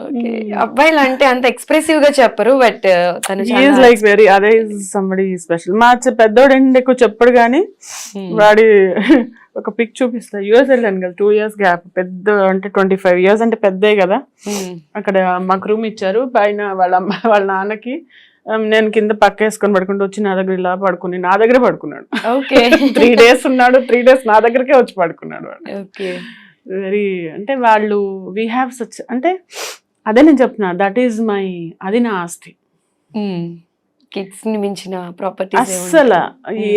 Okay. అబ్బాయిలు అంటే అంత ఎక్స్ప్రెసివ్ గా చెప్పరు, బట్ తను ఈజ్ లైక్ వెరీ అదే సంబడి స్పెషల్. మా పెద్దోడు ఏంటి ఎక్కువ చెప్పడు కానీ వాడి ఒక పిక్ చూపిస్తా. యూఎస్ వెళ్ళాను కదా 2 years గ్యాప్, పెద్ద అంటే 25 years అంటే పెద్దే కదా. అక్కడ మాకు రూమ్ ఇచ్చారు పైన, వాళ్ళ అమ్మ వాళ్ళ నాన్నకి. నేను కింద పక్క వేసుకొని పడుకుంటూ వచ్చి నా దగ్గర ఇలా పడుకుని నా దగ్గర పడుకున్నాడు. ఓకే. 3 days ఉన్నాడు, 3 days నా దగ్గరకే వచ్చి పడుకున్నాడు వాడు. ఓకే. వెరీ అంటే వాళ్ళు వీ హ్యావ్ సచ్ అంటే అదే నేను చెప్తున్నా, దట్ ఈజ్ మై, అది నా ఆస్తి. కిడ్స్ ని మించిన ప్రాపర్టీస్ అస్సలు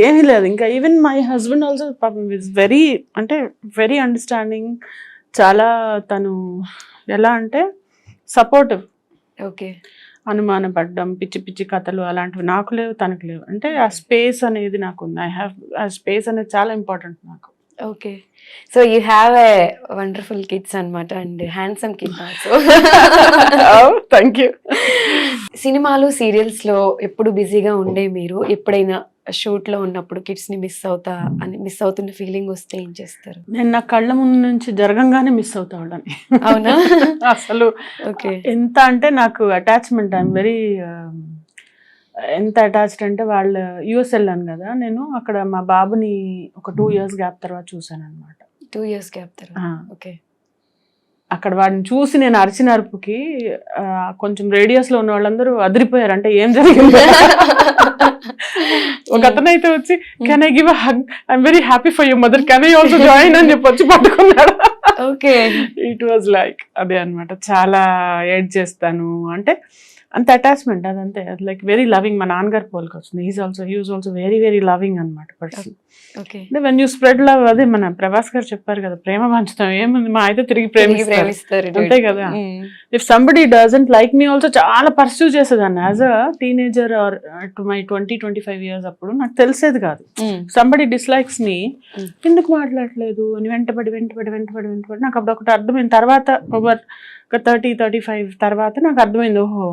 ఏమీ లేదు. ఇంకా ఈవెన్ మై హస్బెండ్ ఆల్సో పాపం ఇస్ వెరీ అంటే వెరీ అండర్స్టాండింగ్. చాలా తను ఎలా అంటే సపోర్టివ్. ఓకే. అనుమానపడ్డం, పిచ్చి పిచ్చి కథలు అలాంటివి నాకు లేవు, తనకు లేవు. అంటే ఆ స్పేస్ అనేది నాకు ఉంది. ఐ హ్యావ్ ఆ స్పేస్ అనేది చాలా ఇంపార్టెంట్ నాకు. Okay. So you have a wonderful kids అన్నమాట, and handsome kid also. Thank you. సినిమాలు సీరియల్స్ లో ఎప్పుడు బిజీగా ఉండే మీరు ఎప్పుడైనా షూట్ లో ఉన్నప్పుడు కిడ్స్ ని మిస్ అవుతున్న ఫీలింగ్ వస్తే ఏం చేస్తారు? నేను నా కళ్ళ ముందు నుంచి జరగంగానే మిస్ అవుతా వాళ్ళని. అవునా? అసలు ఓకే. ఎంత అంటే నాకు అటాచ్మెంట్, ఐఎమ్ వెరీ ఎంత అటాచ్డ్ అంటే వాళ్ళ యూఎస్ వెళ్ళాను కదా నేను, అక్కడ మా బాబుని ఒక 2 years గ్యాప్ తర్వాత చూసాను అనమాట. 2 years గ్యాప్ తర్వాత. ఓకే. అక్కడ వాడిని చూసి నేను అరిచిన అరుపుకి కొంచెం రేడియస్ లో ఉన్న వాళ్ళందరూ అదిరిపోయారు. అంటే ఏం జరిగింది? ఒక అతనైతే వచ్చి can I give a hug, I'm very happy for you mother, can I also join అని చెప్పి వచ్చి పట్టుకున్నాడు. ఓకే. ఇట్ వాజ్ లైక్ అదే అనమాట. చాలా ఏడ్ చేస్తాను అంటే అంత అటాచ్మెంట్, అదంతే. Like very loving. మా నాన్నగారు పోలికి వచ్చింది. He was also very very loving అనమాట person. Okay. When you spread love, అదే మన ప్రభాస్ గారు చెప్పారు కదా, ప్రేమ పంచుతాం ఏముంది, మా అయితే తిరిగి ప్రేమిస్తారు అంతే కదా. If somebody doesn't like me also చాలా పర్స్యూ చేసేదాన్ని as a teenager are to my 20-25 years. అప్పుడు నాకు తెలిసేది కాదు. సంబడి డిస్లైక్స్ మీ, ఎందుకు మాట్లాడలేదు అని వెంటబడి నాకు అప్పుడు ఒకటి అర్థమైంది. తర్వాత ఒక 30-35 తర్వాత నాకు అర్థమైంది, ఓహో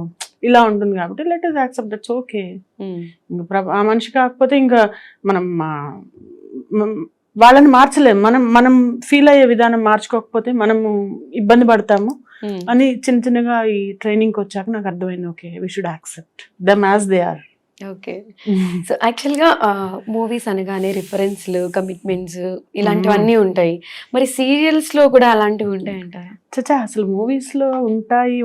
ఇలా ఉంటుంది కాబట్టి let us accept, that's okay. ఆ మనిషి కాకపోతే ఇంకా మనం వాళ్ళని మార్చలేము. మనం ఫీల్ అయ్యే విధానం మార్చుకోకపోతే మనము ఇబ్బంది పడతాము అని చిన్న చిన్నగా ఈ ట్రైనింగ్కి వచ్చాక నాకు అర్థమైంది, okay we should accept them as they are. Okay. So యాక్చువల్గా మూవీస్ అనగానే రిఫరెన్స్లు, కమిట్మెంట్స్ ఇలాంటివన్నీ ఉంటాయి. మరి సీరియల్స్ లో కూడా అలాంటివి ఉంటాయంటారా? చచ్చా, అసలు మూవీస్ లో ఉంటాయి